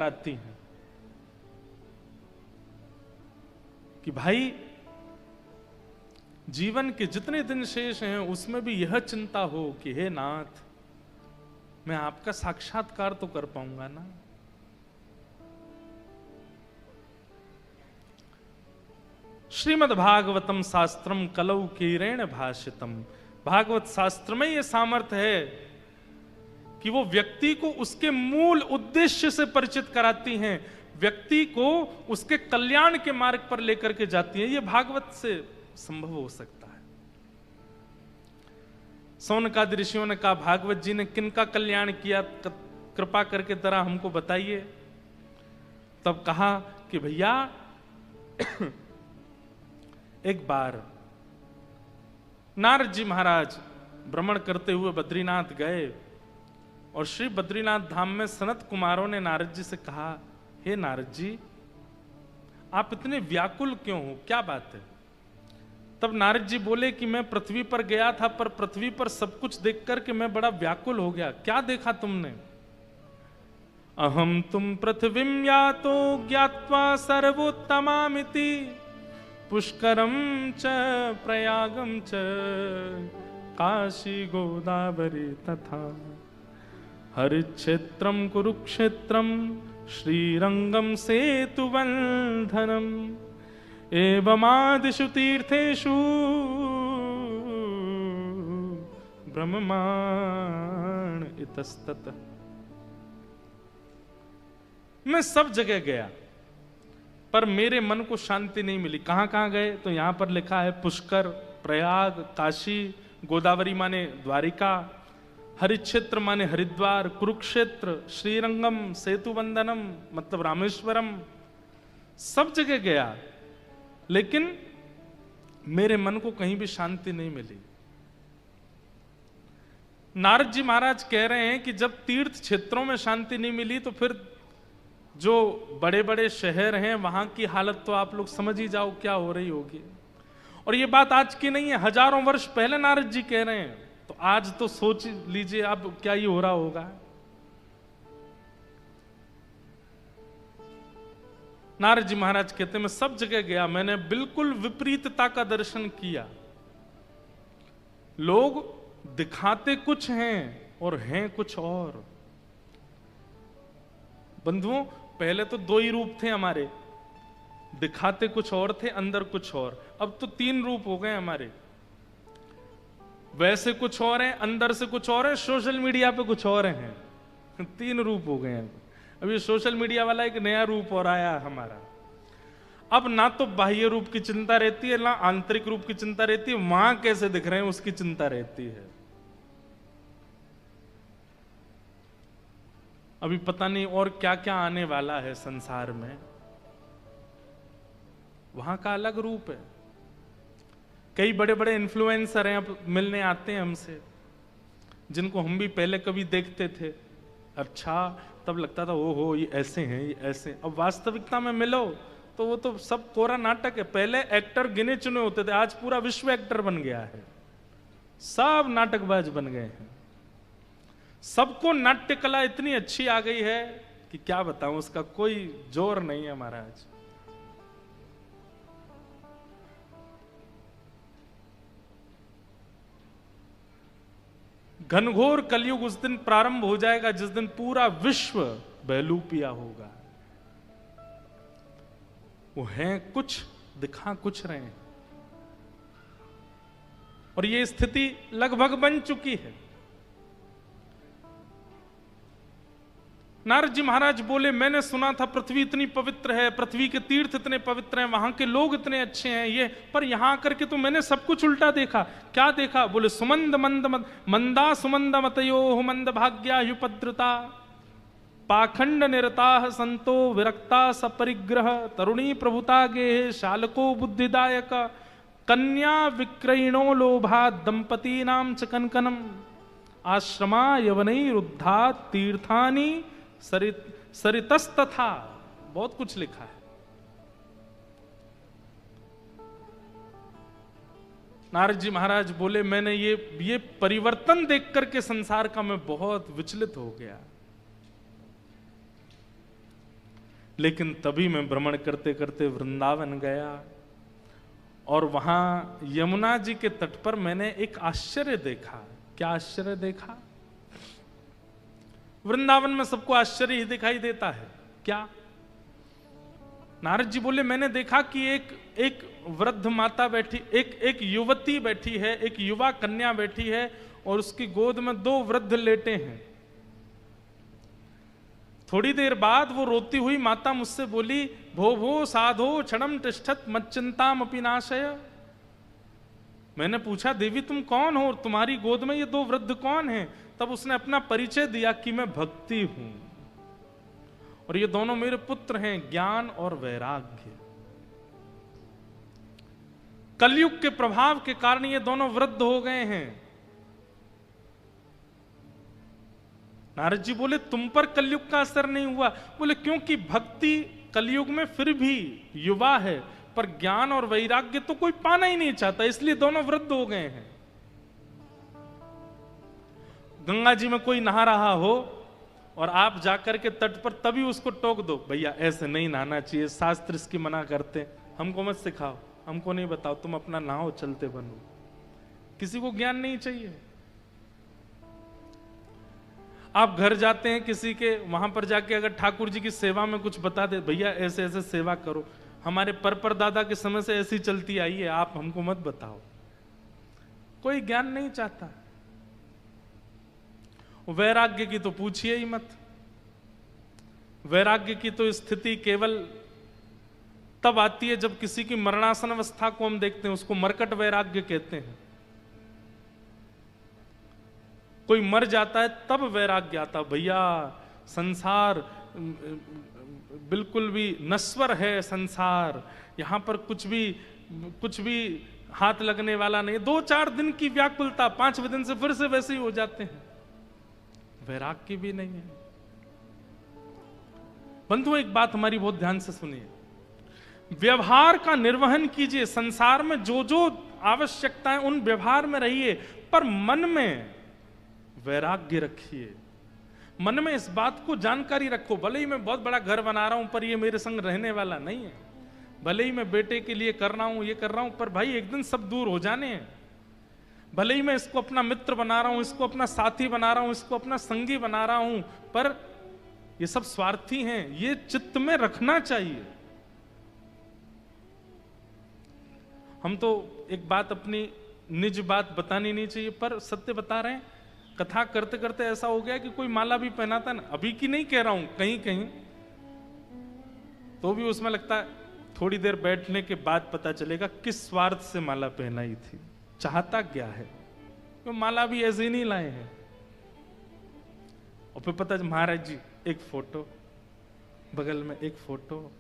आती हैं कि भाई जीवन के जितने दिन शेष हैं उसमें भी यह चिंता हो कि हे नाथ, मैं आपका साक्षात्कार तो कर पाऊंगा ना। श्रीमद् भागवतम शास्त्रम कलौ कीरेण भाषितम। भागवत शास्त्र में यह सामर्थ्य है कि वो व्यक्ति को उसके मूल उद्देश्य से परिचित कराती हैं, व्यक्ति को उसके कल्याण के मार्ग पर लेकर के जाती हैं। यह भागवत से संभव हो सकता है। सौनकादि ऋषियों ने कहा, भागवत जी ने किनका कल्याण किया, कृपा करके जरा हमको बताइए। तब कहा कि भैया एक बार नारद जी महाराज भ्रमण करते हुए बद्रीनाथ गए और श्री बद्रीनाथ धाम में सनत कुमारों ने नारद जी से कहा, हे नारद जी, आप इतने व्याकुल क्यों हो, क्या बात है? तब नारद जी बोले कि मैं पृथ्वी पर गया था, पर पृथ्वी पर सब कुछ देख करके मैं बड़ा व्याकुल हो गया। क्या देखा तुमने? अहम तुम पृथ्वीम यातो ज्ञात्वा सर्वोत्तमामिति पुष्करम च प्रयागम च काशी गोदावरी तथा हरिक्षेत्रम कुरुक्षेत्रम श्रीरंगम सेतुबंधनम एवमादिषु तीर्थेषु ब्रह्माण इतस्ततः। मैं सब जगह गया पर मेरे मन को शांति नहीं मिली। कहां कहां गए? तो यहां पर लिखा है पुष्कर, प्रयाग, काशी, गोदावरी माने द्वारिका, हरिक्षेत्र माने हरिद्वार, कुरुक्षेत्र, श्रीरंगम, सेतुबंधनम मतलब रामेश्वरम, सब जगह गया, लेकिन मेरे मन को कहीं भी शांति नहीं मिली। नारद जी महाराज कह रहे हैं कि जब तीर्थ क्षेत्रों में शांति नहीं मिली तो फिर जो बड़े बड़े शहर हैं वहां की हालत तो आप लोग समझ ही जाओ क्या हो रही होगी। और ये बात आज की नहीं है, हजारों वर्ष पहले नारद जी कह रहे हैं, तो आज तो सोच लीजिए अब क्या ये हो रहा होगा। नारद जी महाराज कहते मैं सब जगह गया, मैंने बिल्कुल विपरीतता का दर्शन किया। लोग दिखाते कुछ हैं और हैं कुछ और। बंधुओं, पहले तो दो ही रूप थे हमारे, दिखाते कुछ और थे, अंदर कुछ और। अब तो तीन रूप हो गए हमारे, वैसे कुछ और हैं, अंदर से कुछ और है, सोशल मीडिया पे कुछ और हैं। तीन रूप हो गए हैं। अभी सोशल मीडिया वाला एक नया रूप और आया हमारा। अब ना तो बाह्य रूप की चिंता रहती है, ना आंतरिक रूप की चिंता रहती है, वहां कैसे दिख रहे हैं उसकी चिंता रहती है। अभी पता नहीं और क्या क्या आने वाला है संसार में, वहां का अलग रूप है। कई बड़े बड़े इन्फ्लुएंसर हैं, अब मिलने आते हैं हमसे, जिनको हम भी पहले कभी देखते थे, अच्छा तब लगता था ओहो ये ऐसे हैं, ये ऐसे। अब वास्तविकता में मिलो तो वो तो सब कोरा नाटक है। पहले एक्टर गिने चुने होते थे, आज पूरा विश्व एक्टर बन गया है, सब नाटकबाज बन गए हैं। सबको नाट्य कला इतनी अच्छी आ गई है कि क्या बताऊं, उसका कोई जोर नहीं है महाराज। घनघोर कलयुग उस दिन प्रारंभ हो जाएगा जिस दिन पूरा विश्व बहलूपिया होगा। वो हैं कुछ, दिखा कुछ रहे हैं, और ये स्थिति लगभग बन चुकी है। नारद जी महाराज बोले, मैंने सुना था पृथ्वी इतनी पवित्र है, पृथ्वी के तीर्थ इतने पवित्र हैं, वहां के लोग इतने अच्छे हैं, ये पर यहां करके तो मैंने सब कुछ उल्टा देखा। क्या देखा? बोले सुमंद मंद मंदा सुमंद मतयो मंद भाग्या युपद्रता पाखंड निरता संतो विरक्ता सपरिग्रह तरुणी प्रभुता गे शालको बुद्धिदायक कन्या विक्रयणो लोभा दंपती नाम च कनकनम आश्रमा यवनैरुद्धा तीर्थानि सरितस्तथा। बहुत कुछ लिखा है। नारद जी महाराज बोले, मैंने ये परिवर्तन देख करके संसार का मैं बहुत विचलित हो गया। लेकिन तभी मैं भ्रमण करते करते वृंदावन गया और वहां यमुना जी के तट पर मैंने एक आश्चर्य देखा। क्या आश्चर्य देखा? वृंदावन में सबको आश्चर्य ही दिखाई देता है। क्या? नारद जी बोले, मैंने देखा कि एक वृद्ध माता बैठी, एक युवती बैठी है, एक युवा कन्या बैठी है और उसकी गोद में 2 वृद्ध लेटे हैं। थोड़ी देर बाद वो रोती हुई माता मुझसे बोली, भो भो साधो क्षणम तिष्ठत मच्चिंताम अपि नाशय। मैंने पूछा, देवी तुम कौन हो और तुम्हारी गोद में ये 2 वृद्ध कौन हैं? तब उसने अपना परिचय दिया कि मैं भक्ति हूं और ये दोनों मेरे पुत्र हैं, ज्ञान और वैराग्य। कलयुग के प्रभाव के कारण ये दोनों वृद्ध हो गए हैं। नारद जी बोले, तुम पर कलयुग का असर नहीं हुआ? बोले, क्योंकि भक्ति कलयुग में फिर भी युवा है, पर ज्ञान और वैराग्य तो कोई पाना ही नहीं चाहता, इसलिए दोनों वृद्ध हो गए हैं। गंगा जी में कोई नहा रहा हो और आप जाकर के तट पर तभी उसको टोक दो, भैया ऐसे नहीं नहाना चाहिए, शास्त्र इसकी मना करते, हमको मत सिखाओ, हमको नहीं बताओ, तुम अपना नहाओ, चलते बनो। किसी को ज्ञान नहीं चाहिए। आप घर जाते हैं किसी के, वहां पर जाके अगर ठाकुर जी की सेवा में कुछ बता दे, भैया ऐसे ऐसे सेवा करो, हमारे पर दादा के समय से ऐसी चलती आई है, आप हमको मत बताओ। कोई ज्ञान नहीं चाहता। वैराग्य की तो पूछिए ही मत। वैराग्य की तो स्थिति केवल तब आती है जब किसी की मरणासन अवस्था को हम देखते हैं, उसको मरकट वैराग्य कहते हैं। कोई मर जाता है तब वैराग्य आता, भैया संसार बिल्कुल भी नश्वर है, संसार यहां पर कुछ भी हाथ लगने वाला नहीं। 2-4 दिन की व्याकुलता, 5वें दिन से फिर से वैसे ही हो जाते हैं। वैराग्य भी नहीं है। बंधु, एक बात हमारी बहुत ध्यान से सुनिए, व्यवहार का निर्वहन कीजिए, संसार में जो जो आवश्यकताएं उन व्यवहार में रहिए, पर मन में वैराग्य रखिए। मन में इस बात को जानकारी रखो, भले ही मैं बहुत बड़ा घर बना रहा हूं पर ये मेरे संग रहने वाला नहीं है, भले ही मैं बेटे के लिए कर रहा हूं, ये कर रहा हूं, पर भाई एक दिन सब दूर हो जाने हैं। भले ही मैं इसको अपना मित्र बना रहा हूं, इसको अपना साथी बना रहा हूं, इसको अपना संगी बना रहा हूं, पर ये सब स्वार्थी हैं, ये चित्त में रखना चाहिए। हम तो एक बात अपनी निज बात बतानी नहीं चाहिए, पर सत्य बता रहे हैं। कथा करते करते ऐसा हो गया कि कोई माला भी पहनाता ना, अभी की नहीं कह रहा हूं, कहीं कहीं तो भी उसमें लगता है थोड़ी देर बैठने के बाद पता चलेगा किस स्वार्थ से माला पहनाई थी, चाहता क्या है। तो माला भी ऐसे ही नहीं लाए हैं। और फिर पता महाराज जी एक फोटो, बगल में एक फोटो।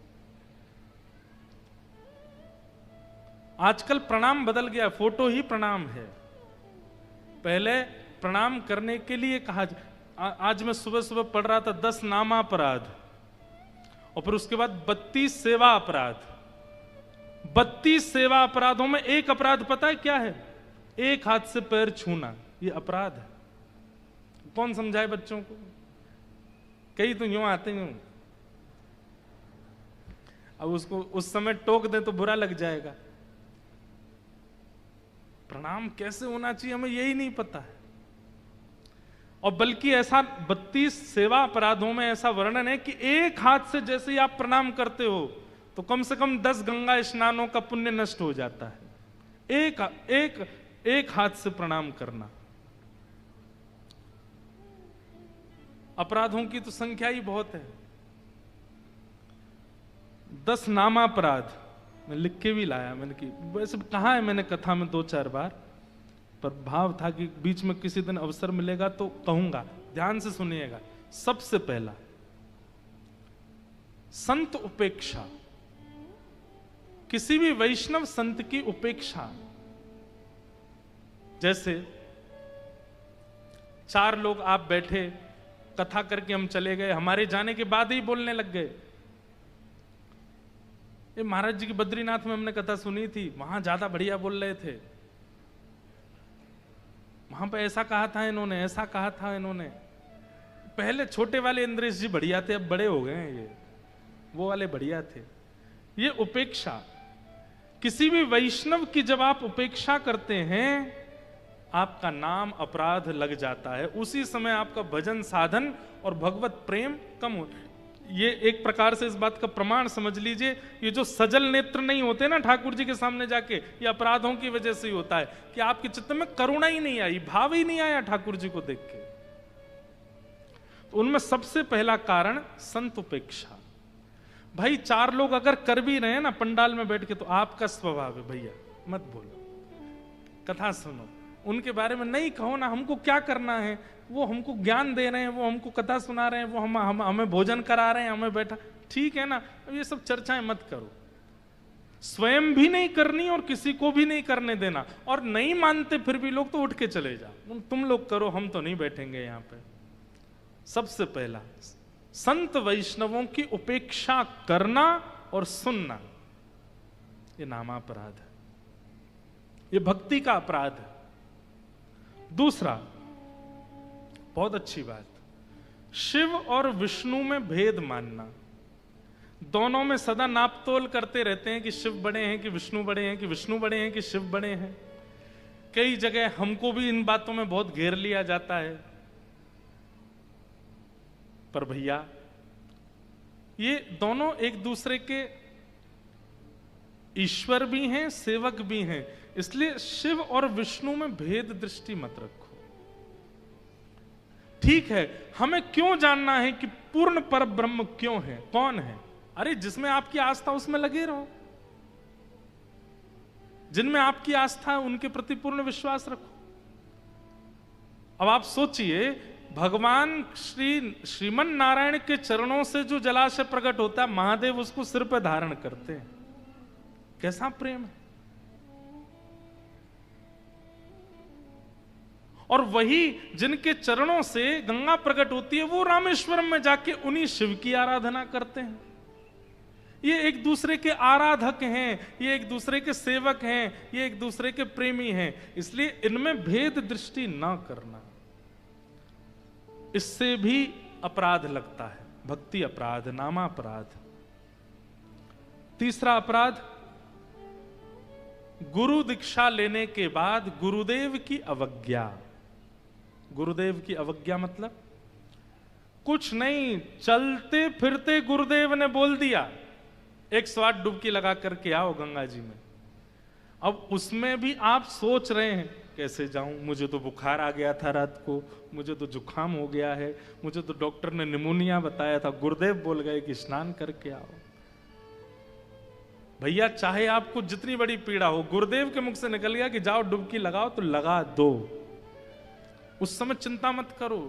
आजकल प्रणाम बदल गया, फोटो ही प्रणाम है। पहले प्रणाम करने के लिए कहा। आज मैं सुबह सुबह पढ़ रहा था 10 नामापराध और फिर उसके बाद 32 सेवा अपराध। 32 सेवा अपराधों में एक अपराध पता है क्या है? एक हाथ से पैर छूना, ये अपराध है। कौन समझाए बच्चों को? कई तो यूं आते हैं, अब उसको उस समय टोक दे तो बुरा लग जाएगा। प्रणाम कैसे होना चाहिए हमें यही नहीं पता है। और बल्कि ऐसा 32 सेवा अपराधों में ऐसा वर्णन है कि एक हाथ से जैसे ही आप प्रणाम करते हो तो कम से कम 10 गंगा स्नानों का पुण्य नष्ट हो जाता है। एक हाथ से प्रणाम करना। अपराधों की तो संख्या ही बहुत है। 10 नामापराध मैं लिख के भी लाया, मैंने कि वैसे कहा है मैंने कथा में 2-4 बार, पर भाव था कि बीच में किसी दिन अवसर मिलेगा तो कहूंगा। ध्यान से सुनिएगा। सबसे पहला, संत उपेक्षा। किसी भी वैष्णव संत की उपेक्षा। जैसे 4 लोग आप बैठे, कथा करके हम चले गए, हमारे जाने के बाद ही बोलने लग गए। ये महाराज जी की बद्रीनाथ में हमने कथा सुनी थी, वहां ज्यादा बढ़िया बोल रहे थे, वहां पे ऐसा कहा था इन्होंने, ऐसा कहा था इन्होंने। पहले छोटे वाले इंद्रेश जी बढ़िया थे, अब बड़े हो गए हैं ये, वो वाले बढ़िया थे। ये उपेक्षा, किसी भी वैष्णव की जब आप उपेक्षा करते हैं, आपका नाम अपराध लग जाता है। उसी समय आपका भजन साधन और भगवत प्रेम कम हो। ये एक प्रकार से इस बात का प्रमाण समझ लीजिए, ये जो सजल नेत्र नहीं होते ना ठाकुर जी के सामने जाके, ये अपराधों की वजह से ही होता है कि आपके चित्त में करुणा ही नहीं आई, भाव ही नहीं आया ठाकुर जी को देख के। तो उनमें सबसे पहला कारण संत उपेक्षा। भाई 4 लोग अगर कर भी रहे हैं ना पंडाल में बैठ के, तो आपका स्वभाव है भैया मत बोलो, कथा सुनो, उनके बारे में नहीं कहो ना, हमको क्या करना है, वो हमको ज्ञान दे रहे हैं, वो हमको कथा सुना रहे हैं, वो हमें भोजन करा रहे हैं, हमें बैठा, ठीक है ना। अब ये सब चर्चाएं मत करो, स्वयं भी नहीं करनी और किसी को भी नहीं करने देना। और नहीं मानते फिर भी लोग तो उठ के चले जाओ, तुम लोग करो, हम तो नहीं बैठेंगे यहाँ पे। सबसे पहला संत वैष्णवों की उपेक्षा करना और सुनना, ये नामापराध है, ये भक्ति का अपराध है। दूसरा, बहुत अच्छी बात, शिव और विष्णु में भेद मानना। दोनों में सदा नापतोल करते रहते हैं कि शिव बड़े हैं कि विष्णु बड़े हैं, कि विष्णु बड़े हैं कि शिव बड़े हैं। कई जगह हमको भी इन बातों में बहुत घेर लिया जाता है। पर भैया ये दोनों एक दूसरे के ईश्वर भी हैं, सेवक भी हैं, इसलिए शिव और विष्णु में भेद दृष्टि मत रखो। ठीक है, हमें क्यों जानना है कि पूर्ण पर ब्रह्म क्यों है, कौन है? अरे जिसमें आपकी आस्था उसमें लगे रहो, जिनमें आपकी आस्था है उनके प्रति पूर्ण विश्वास रखो। अब आप सोचिए, भगवान श्रीमन नारायण के चरणों से जो जलाशय प्रकट होता है, महादेव उसको सिर पर धारण करते हैं, कैसा प्रेम है। और वही जिनके चरणों से गंगा प्रकट होती है, वो रामेश्वरम में जाके उन्हीं शिव की आराधना करते हैं। ये एक दूसरे के आराधक हैं, ये एक दूसरे के सेवक हैं, ये एक दूसरे के प्रेमी हैं, इसलिए इनमें भेद दृष्टि ना करना, इससे भी अपराध लगता है, भक्ति अपराध, नामापराध। तीसरा अपराध, गुरु दीक्षा लेने के बाद गुरुदेव की अवज्ञा। गुरुदेव की अवज्ञा मतलब कुछ नहीं, चलते फिरते गुरुदेव ने बोल दिया 108 डुबकी लगा करके आओ गंगा जी में। अब उसमें भी आप सोच रहे हैं कैसे जाऊं, मुझे तो बुखार आ गया था रात को, मुझे तो जुकाम हो गया है, मुझे तो डॉक्टर ने निमोनिया बताया था, गुरुदेव बोल गए कि स्नान करके आओ। भैया चाहे आपको जितनी बड़ी पीड़ा हो, गुरुदेव के मुख से निकल गया कि जाओ डुबकी लगाओ, तो लगा दो, उस समय चिंता मत करो।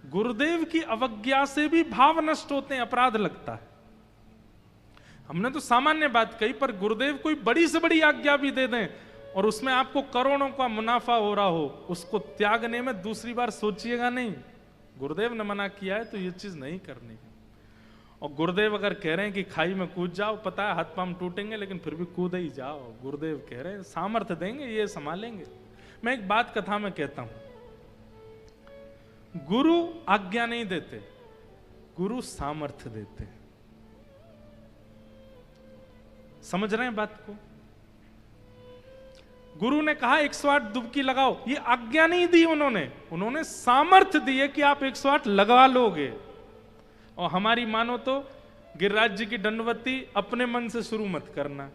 गुरुदेव की अवज्ञा से भी भाव नष्ट होते हैं, अपराध लगता है। हमने तो सामान्य बात कही, पर गुरुदेव कोई बड़ी से बड़ी आज्ञा भी दे दें और उसमें आपको करोड़ों का मुनाफा हो रहा हो, उसको त्यागने में दूसरी बार सोचिएगा नहीं। गुरुदेव ने मना किया है तो ये चीज नहीं करनी है। और गुरुदेव अगर कह रहे हैं कि खाई में कूद जाओ, पता है हाथ पांव टूटेंगे, लेकिन फिर भी कूद ही जाओ, गुरुदेव कह रहे हैं, सामर्थ्य देंगे, ये संभालेंगे। मैं एक बात कथा में कहता हूं, गुरु आज्ञा नहीं देते, गुरु सामर्थ्य देते हैं। समझ रहे हैं बात को? गुरु ने कहा 108 डुबकी लगाओ, ये आज्ञा नहीं दी उन्होंने सामर्थ्य दी है कि आप 108 लगा लोगे। और हमारी मानो तो गिरिराज जी की दंडवती अपने मन से शुरू मत करना,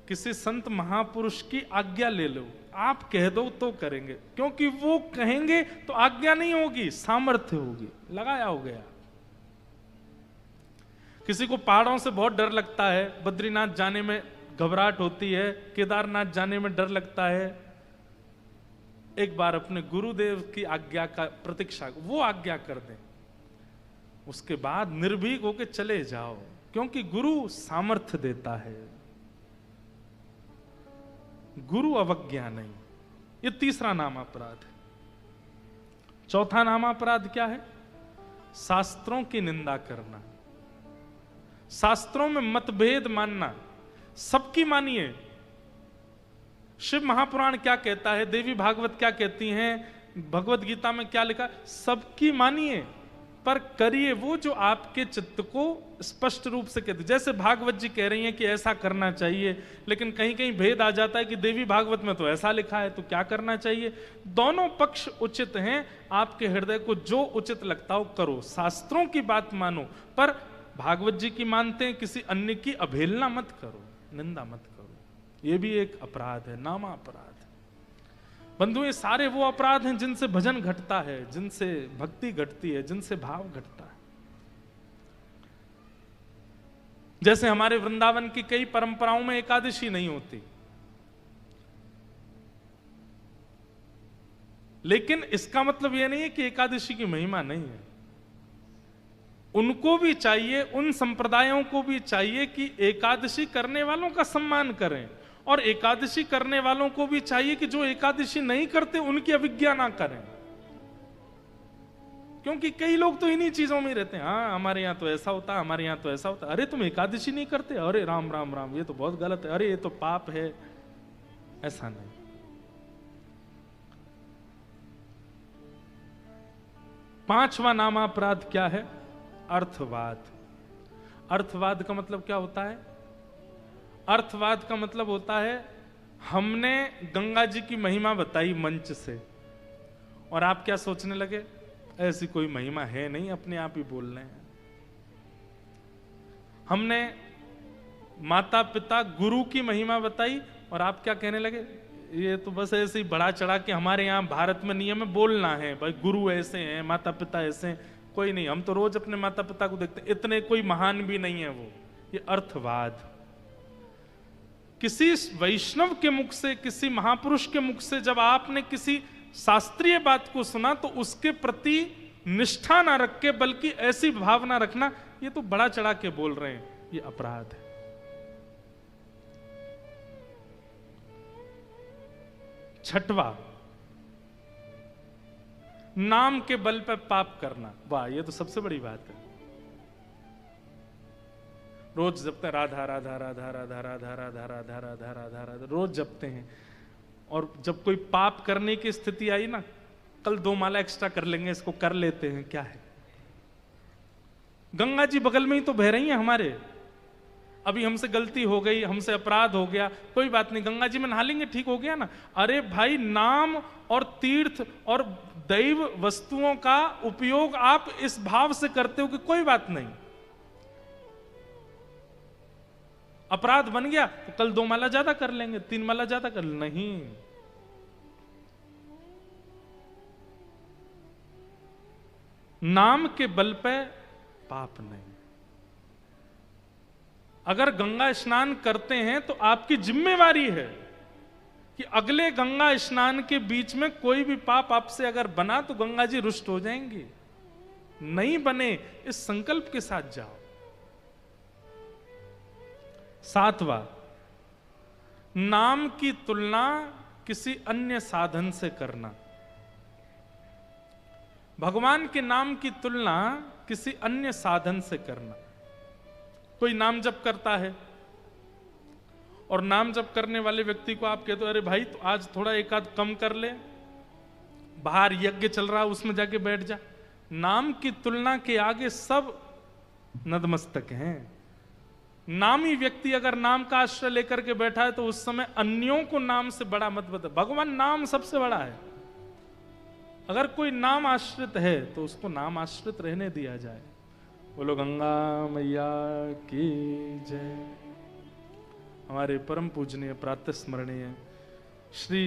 किसी संत महापुरुष की आज्ञा ले लो, आप कह दो तो करेंगे, क्योंकि वो कहेंगे तो आज्ञा नहीं होगी, सामर्थ्य होगी, लगाया हो गया। किसी को पहाड़ों से बहुत डर लगता है, बद्रीनाथ जाने में घबराहट होती है, केदारनाथ जाने में डर लगता है, एक बार अपने गुरुदेव की आज्ञा का प्रतीक्षा, वो आज्ञा कर दें, उसके बाद निर्भीक होकर चले जाओ, क्योंकि गुरु सामर्थ्य देता है, गुरु अवज्ञा नहीं। ये तीसरा नाम अपराध है। चौथा नाम अपराध क्या है? शास्त्रों की निंदा करना, शास्त्रों में मतभेद मानना। सबकी मानिए, शिव महापुराण क्या कहता है, देवी भागवत क्या कहती हैं, भगवत गीता में क्या लिखा, सबकी मानिए, पर करिए वो जो आपके चित्त को स्पष्ट रूप से कहते। जैसे भागवत जी कह रही हैं कि ऐसा करना चाहिए, लेकिन कहीं कहीं भेद आ जाता है कि देवी भागवत में तो ऐसा लिखा है, तो क्या करना चाहिए। दोनों पक्ष उचित हैं, आपके हृदय को जो उचित लगता हो करो, शास्त्रों की बात मानो, पर भागवत जी की मानते हैं, किसी अन्य की अवहेलना मत करो, निंदा मत करो। ये भी एक अपराध है, नामा अपराध। बंधु, ये सारे वो अपराध हैं जिनसे भजन घटता है, जिनसे भक्ति घटती है, जिनसे भाव घटता है। जैसे हमारे वृंदावन की कई परंपराओं में एकादशी नहीं होती, लेकिन इसका मतलब यह नहीं है कि एकादशी की महिमा नहीं है। उनको भी चाहिए, उन संप्रदायों को भी चाहिए कि एकादशी करने वालों का सम्मान करें, और एकादशी करने वालों को भी चाहिए कि जो एकादशी नहीं करते उनकी अवज्ञा ना करें। क्योंकि कई लोग तो इन्हीं चीजों में रहते हैं, हाँ हमारे यहाँ तो ऐसा होता है, हमारे यहाँ तो ऐसा होता है। अरे तुम एकादशी नहीं करते, अरे राम राम राम, ये तो बहुत गलत है, अरे ये तो पाप है। ऐसा नहीं। पांचवा नामापराध क्या है? अर्थवाद। अर्थवाद का मतलब क्या होता है? अर्थवाद का मतलब होता है, हमने गंगा जी की महिमा बताई मंच से, और आप क्या सोचने लगे, ऐसी कोई महिमा है नहीं, अपने आप ही बोल रहे हैं। हमने माता पिता गुरु की महिमा बताई, और आप क्या कहने लगे, ये तो बस ऐसे ही बढ़ा चढ़ा के हमारे यहाँ भारत में नियम है, बोलना है भाई गुरु ऐसे हैं, माता पिता ऐसे हैं। कोई नहीं, हम तो रोज अपने माता पिता को देखते, इतने कोई महान भी नहीं है वो। ये अर्थवाद। किसी वैष्णव के मुख से, किसी महापुरुष के मुख से जब आपने किसी शास्त्रीय बात को सुना, तो उसके प्रति निष्ठा ना रख के, बल्कि ऐसी भावना रखना, ये तो बड़ा चढ़ा के बोल रहे हैं, ये अपराध है। छठवा, नाम के बल पर पाप करना। वाह, ये तो सबसे बड़ी बात है। रोज जपते हैं राधा राधा राधा राधा राधा राधा राधा राधा राधा राधा, रोज जपते हैं, और जब कोई पाप करने की स्थिति आई ना, कल 2 माला एक्स्ट्रा कर लेंगे, इसको कर लेते हैं, क्या है। गंगा जी बगल में ही तो बह रही हैं हमारे। अभी हमसे गलती हो गई, हमसे अपराध हो गया, कोई बात नहीं, गंगा जी में नहा लेंगे, ठीक हो गया ना। अरे भाई, नाम और तीर्थ और दैव वस्तुओं का उपयोग आप इस भाव से करते हो कि कोई बात नहीं, अपराध बन गया तो कल 2 माला ज्यादा कर लेंगे, 3 माला ज्यादा कर लेंगे। नहीं, नाम के बल पे पाप नहीं। अगर गंगा स्नान करते हैं तो आपकी जिम्मेवारी है कि अगले गंगा स्नान के बीच में कोई भी पाप आपसे अगर बना तो गंगा जी रुष्ट हो जाएंगी। नहीं बने, इस संकल्प के साथ जाओ। 7वां, नाम की तुलना किसी अन्य साधन से करना। भगवान के नाम की तुलना किसी अन्य साधन से करना। कोई नाम जप करता है, और नाम जप करने वाले व्यक्ति को आप कहते हो, अरे भाई तो आज थोड़ा एक आध कम कर ले, बाहर यज्ञ चल रहा है उसमें जाके बैठ जा। नाम की तुलना के आगे सब नतमस्तक हैं। नामी व्यक्ति अगर नाम का आश्रय लेकर के बैठा है तो उस समय अन्यों को नाम से बड़ा मत बता। भगवान नाम सबसे बड़ा है। अगर कोई नाम आश्रित है तो उसको नाम आश्रित रहने दिया जाए। बोलो गंगा मैया की जय। हमारे परम पूजनीय प्रातः स्मरणीय श्री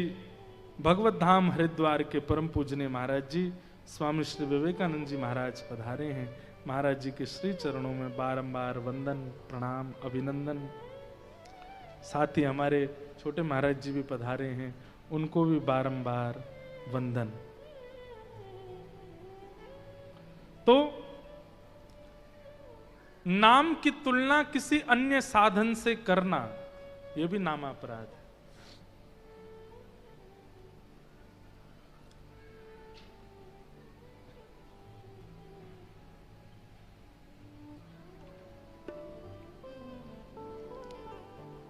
भगवत धाम हरिद्वार के परम पूजनीय महाराज जी स्वामी श्री विवेकानंद जी महाराज पधारे हैं। महाराज जी के श्री चरणों में बारंबार वंदन प्रणाम अभिनंदन। साथ ही हमारे छोटे महाराज जी भी पधारे हैं, उनको भी बारंबार वंदन। तो नाम की तुलना किसी अन्य साधन से करना, यह भी नामापराध है।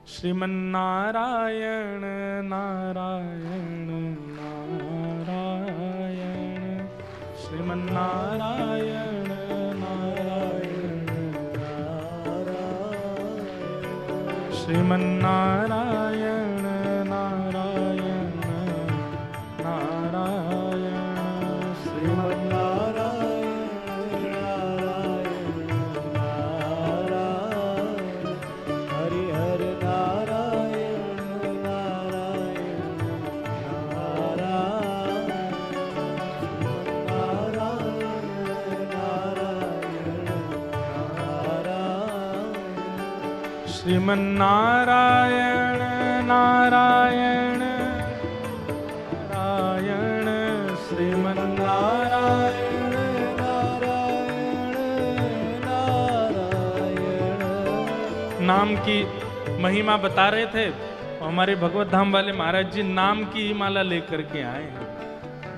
श्रीमन्नारायण नारायण नारायण श्रीमन्नारायण श्रीमन्नारायण नारायण नारायण श्रीमन्नारायण नारायण नारायण हरि हरि नारायण नारायण नारायण श्रीमन्नारायण नारायण नारायण श्रीमन्नारायण नाम की महिमा बता रहे थे। हमारे भगवत धाम वाले महाराज जी नाम की ही माला लेकर के आए हैं।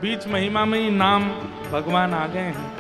बीच महिमा में ही नाम भगवान आ गए हैं।